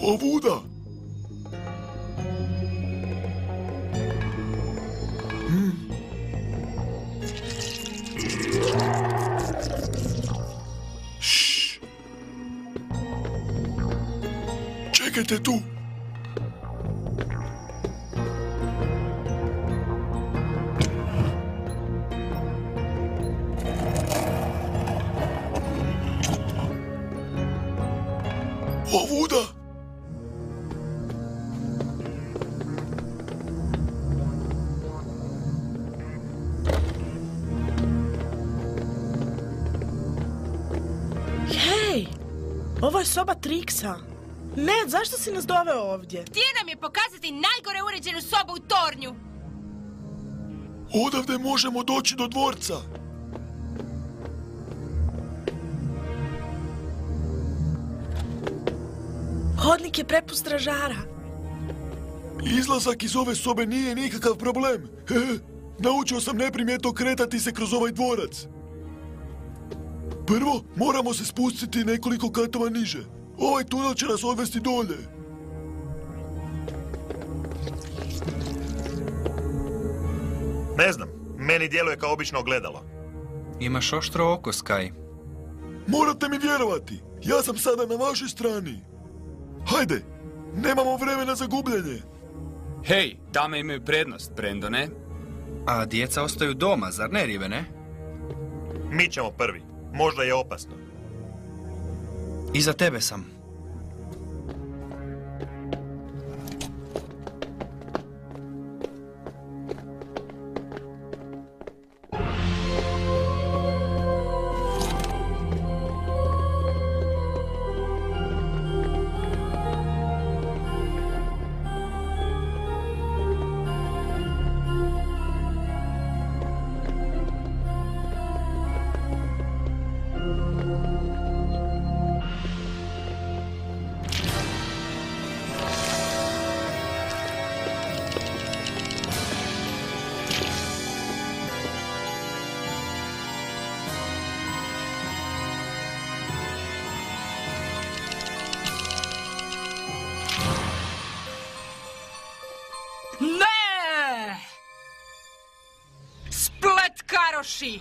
Ovuda! Šš! Čekajte tu! Ovuda! Hej! Ovo je soba Triksa. Ned, zašto si nas doveo ovdje? Htio nam je pokazati najgore uređenu sobu u tornju. Odavde možemo doći do dvorca. Hodnik je prepun stražara. Izlazak iz ove sobe nije nikakav problem. Naučio sam neprimjetno kretati se kroz ovaj dvorac. Prvo, moramo se spustiti nekoliko katova niže. Ovaj tunel će nas odvesti dolje. Ne znam, meni djeluje kao obično ogledalo. Imaš oštro oko, Sky. Morate mi vjerovati, ja sam sada na vašoj strani. Hajde, nemamo vremena za gubljenje. Hej, dame imaju prednost, Brendone. A djeca ostaju doma, zar ne, Rivene? Mi ćemo prvi. Možda je opasno. Iza tebe sam. Ne! Spletkaroši!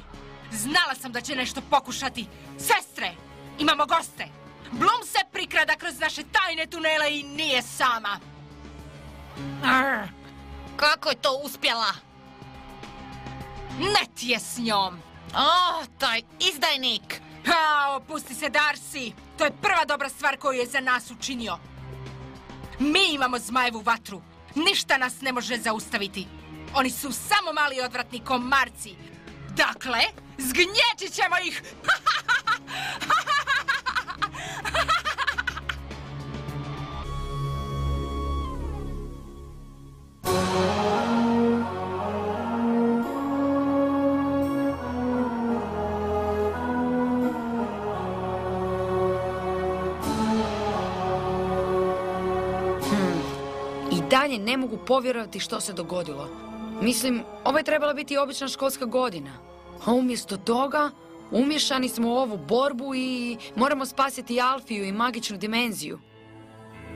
Znala sam da će nešto pokušati. Sestre, imamo goste. Bloom se prikrada kroz naše tajne tunele i nije sama. Kako je to uspjela? Net je s njom. Taj izdajnik. Opusti se, Darcy. To je prva dobra stvar koju je za nas učinio. Mi imamo zmajevu vatru. Ništa nas ne može zaustaviti. Oni su samo mali odvratni komarci. Dakle, zgnječit ćemo ih! Dalje ne mogu povjerovati što se dogodilo. Mislim, ovo je trebala biti obična školska godina. A umjesto toga, umješani smo u ovu borbu i moramo spasiti Alfiju i magičnu dimenziju.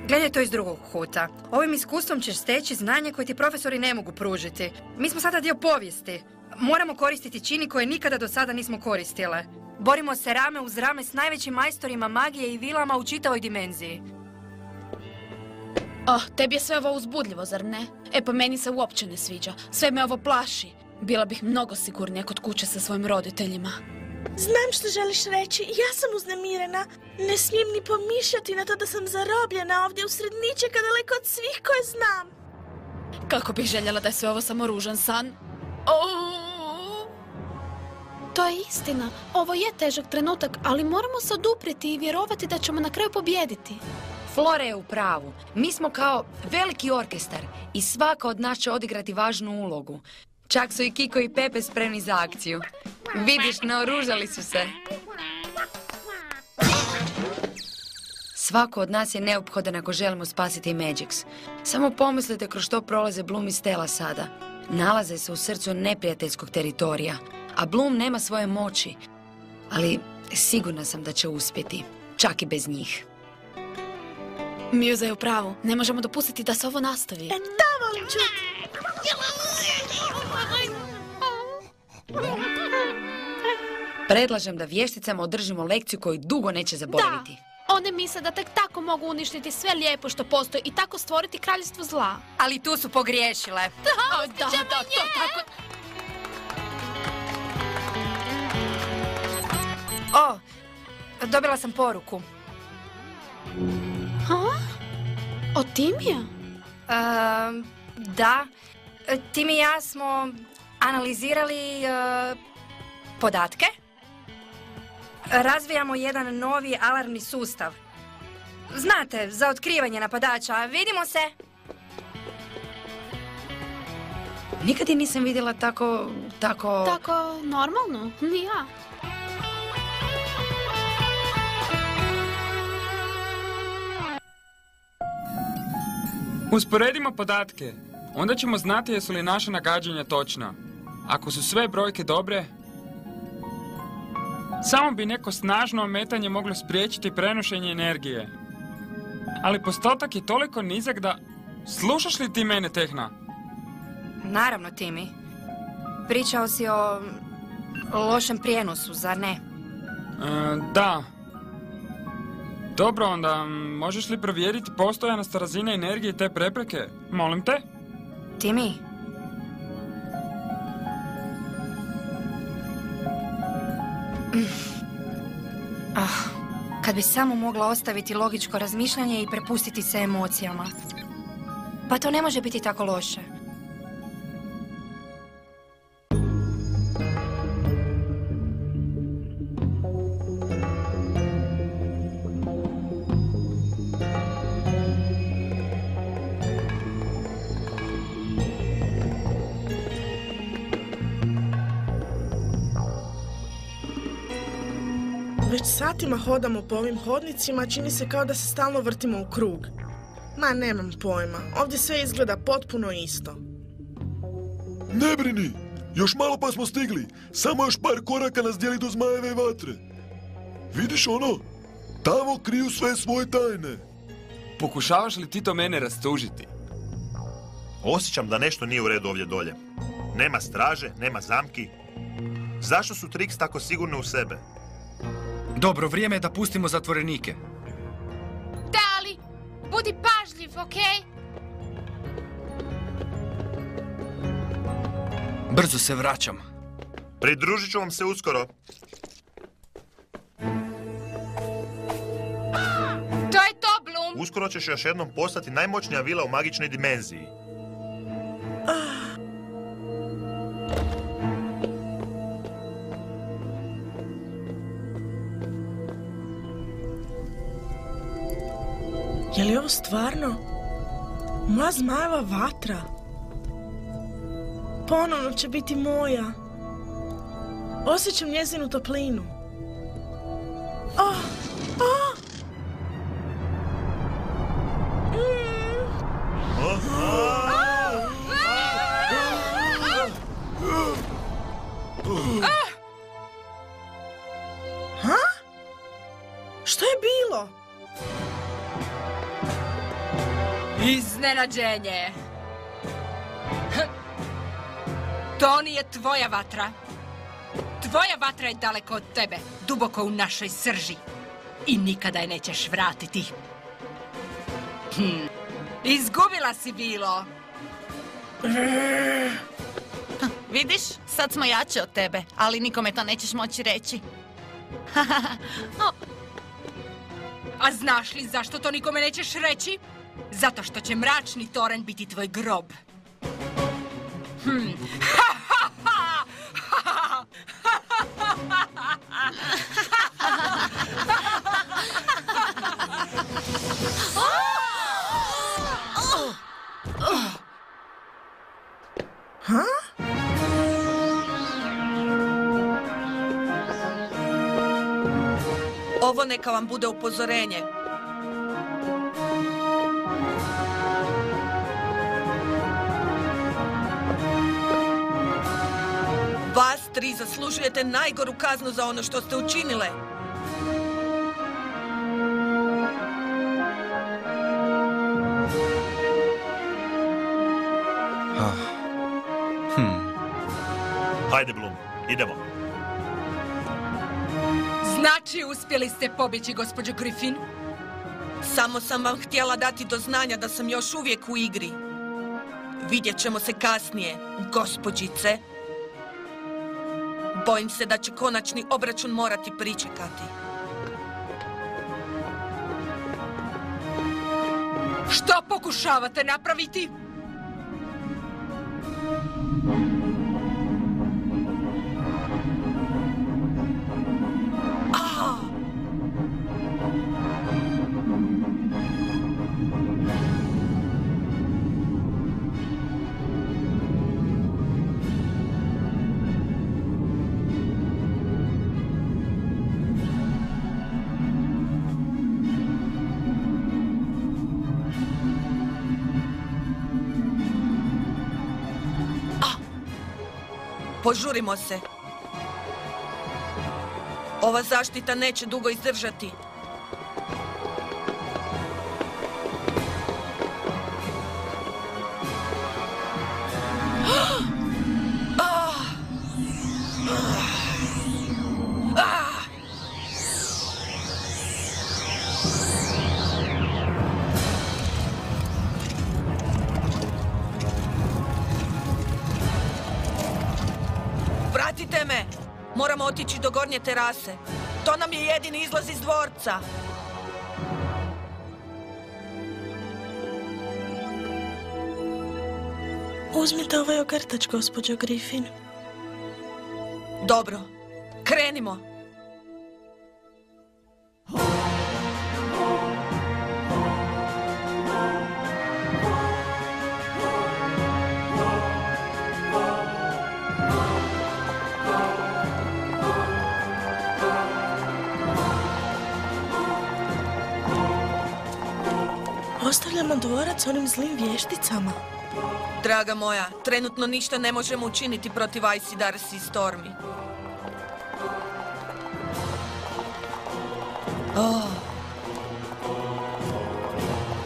Gledaj to iz drugog kuta. Ovim iskustvom ćeš steći znanje koje ti profesori ne mogu pružiti. Mi smo sada dio povijesti. Moramo koristiti čini koje nikada do sada nismo koristile. Borimo se rame uz rame s najvećim majstorima magije i vilama u čitavoj dimenziji. Tebi je sve ovo uzbudljivo, zar ne? Pa meni se uopće ne sviđa. Sve me ovo plaši. Bila bih mnogo sigurnija kod kuće sa svojim roditeljima. Znam što želiš reći. Ja sam uznemirena. Ne smijem ni pomišljati na to da sam zarobljena ovdje usred ničega daleko od svih koje znam. Kako bih željela da je sve ovo samo ružan san. To je istina. Ovo je težak trenutak, ali moramo se oduprijeti i vjerovati da ćemo na kraju pobijediti. Flora je u pravu. Mi smo kao veliki orkestar i svaka od nas će odigrati važnu ulogu. Čak su i Kiko i Pepe spremni za akciju. Vidiš, naoružali su se. Svako od nas je neophodan ako želimo spasiti Magix. Samo pomislite kroz što prolaze Bloom i Stella sada. Nalaze se u srcu neprijateljskog teritorija, a Bloom nema svoje moći. Ali sigurna sam da će uspjeti, čak i bez njih. Muza je u pravu. Ne možemo dopustiti da se ovo nastavi. Da, volim čuti. Predlažem da vješticama održimo lekciju koju dugo neće zaboraviti. Da, one misle da tek tako mogu uništiti sve lijepo što postoji i tako stvoriti kraljevstvo zla. Ali tu su pogriješile. Da, to tako... O, dobila sam poruku. Od Timija? Da, Tim i ja smo analizirali podatke. Razvijamo jedan novi alarmni sustav. Znate, za otkrivanje napadača. Vidimo se! Nikad je nisam vidjela tako... Tako normalno, ni ja. Usporedimo podatke. Onda ćemo znati jesu li naša nagađanja točna. Ako su sve brojke dobre, samo bi neko snažno ometanje moglo spriječiti prenošenje energije. Ali postotak je toliko nizak da... Slušaš li ti mene, Tehna? Naravno, Timi. Pričao si o lošem prijenosu, zar ne? Da. Dobro, onda možeš li provjeriti postojanost razine energije te prepreke? Molim te? Timi? Kad bi samo mogla ostaviti logičko razmišljanje i prepustiti se emocijama. Pa to ne može biti tako loše. Već satima hodamo po ovim hodnicima, čini se kao da se stalno vrtimo u krug. Ma, nemam pojma. Ovdje sve izgleda potpuno isto. Ne brini! Još malo pa smo stigli. Samo još par koraka nas dijeli do zmajeve vatre. Vidiš ono? Tamo kriju sve svoje tajne. Pokušavaš li ti to mene rastužiti? Osjećam da nešto nije u redu ovdje dolje. Nema straže, nema zamki. Zašto su Trix tako sigurne u sebe? Dobro, vrijeme je da pustimo zatvorenike. Da, ali budi pažljiv, okej? Brzo se vraćam. Pridružit ću vam se uskoro. To je to, Bloom! Uskoro ćeš još jednom postati najmoćnija vila u magičnoj dimenziji. Je li ovo stvarno? Moja zmajeva vatra? Ponovno će biti moja. Osjećam njezinu toplinu. Što je bilo? Iznenađenje. To nije tvoja vatra. Tvoja vatra je daleko od tebe, duboko u našoj srži. I nikada je nećeš vratiti. Izgubila si bilo. Vidiš, sad smo jače od tebe, ali nikome to nećeš moći reći. A znaš li zašto to nikome nećeš reći? Zato što će mračni toren biti tvoj grob. Ovo neka vam bude upozorenje. Vas tri zaslužujete najgoru kaznu za ono što ste učinile. Hajde, Bloom, idemo. Znači, uspjeli ste pobjeći, gospođo Griffin? Samo sam vam htjela dati do znanja da sam još uvijek u igri. Vidjet ćemo se kasnije, gospođice. Bojim se da će konačni obračun morati pričekati. Što pokušavate napraviti? Požurimo se. Ova zaštita neće dugo izdržati. Pratite me! Moramo otići do gornje terase. To nam je jedini izlaz iz dvorca. Uzmite ovaj ogrtač, gospođo Griffin. Dobro, krenimo. Ostavljamo dvorac onim zlim vješticama. Draga moja, trenutno ništa ne možemo učiniti protiv Icy, Darcy i Stormy.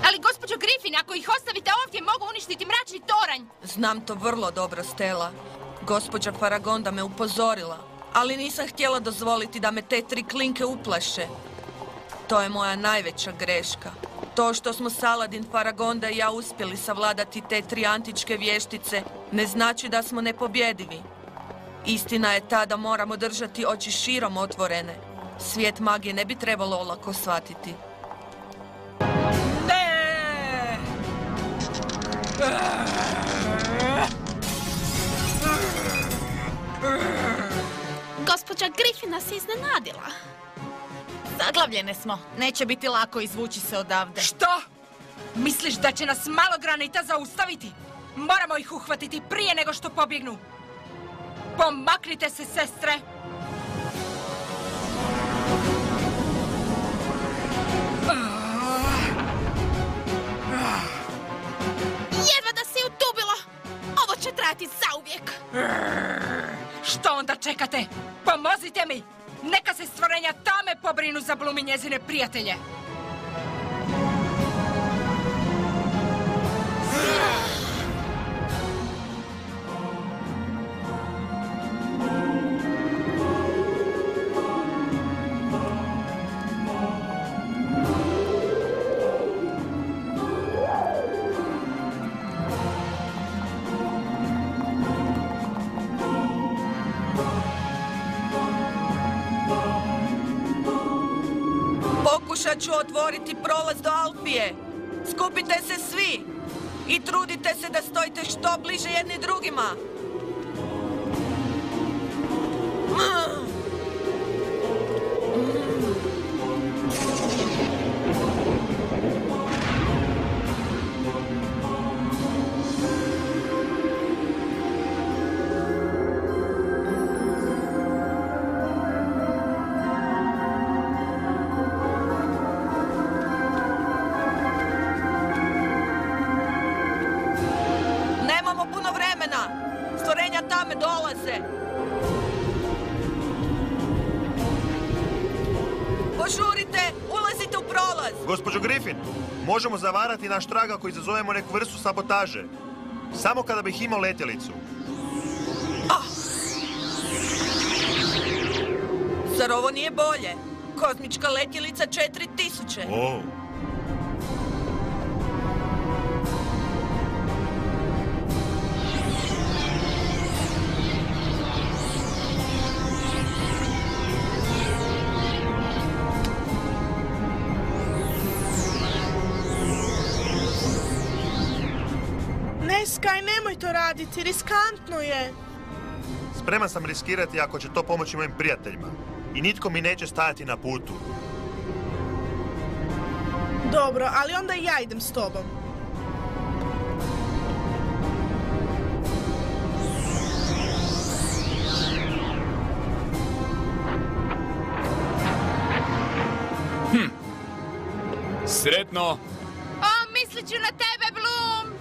Ali, gospođo Griffin, ako ih ostavite ovdje, mogu uništiti mračni toranj. Znam to vrlo dobro, Stella. Gospođa Faragonda me upozorila, ali nisam htjela dozvoliti da me te 3 klinke uplaše. To je moja najveća greška. To što smo Saladin, Faragonda i ja uspjeli savladati te 3 antičke vještice ne znači da smo nepobjedivi. Istina je ta da moramo držati oči širom otvorene. Svijet magije ne bi trebalo olako shvatiti. Ne! Gospođa Griffin nas je iznenadila. Zaglavljene smo. Neće biti lako izvući se odavde. Što? Misliš da će nas malogranita zaustaviti? Moramo ih uhvatiti prije nego što pobjegnu. Pomaknite se, sestre! Jedva da si utubilo! Ovo će trajati zauvijek! Što onda čekate? Pomozite mi! Neka se stvorenja tame pobrinu za Bloom i njezine prijatelje. Pokušat ću otvoriti prolaz do Alfije. Skupite se svi i trudite se da stojite što bliže jedni drugima. Stvorenja tame dolaze. Požurite, ulazite u prolaz. Gospođo Griffin, možemo zavarati naš trag ako izazovemo neku vrstu sabotaže. Samo kada bih imao letjelicu. Zar ovo nije bolje? Kozmička letjelica 4000. O. Ne, Sky, nemoj to raditi, riskantno je. Spreman sam riskirati ako će to pomoći mojim prijateljima. I nitko mi neće stajati na putu. Dobro, ali onda i ja idem s tobom. Sretno! O, mislit ću na tebe, Bloom!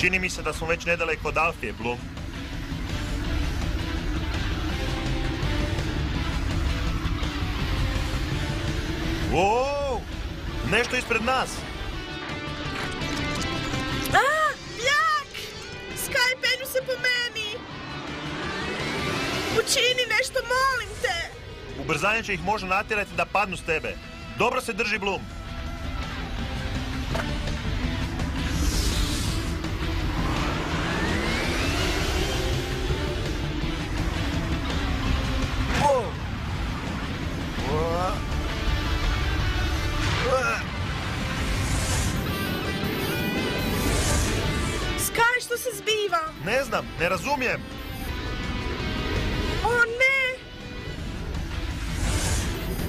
Čini mi se da smo već nedaleko od Alfije, Bloom. Wow! Nešto ispred nas! Jak! Sky, penju se po meni! Učini nešto, molim te! Ubrzanje će ih možda natjerati da padnu s tebe. Dobro se drži, Bloom. Sky, što se zbiva? Ne znam, ne razumijem. O ne!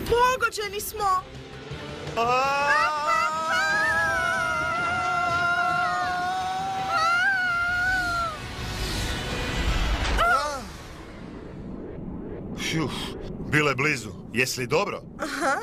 Pogođeni smo! Bilo je blizu. Jesi li dobro? Aha.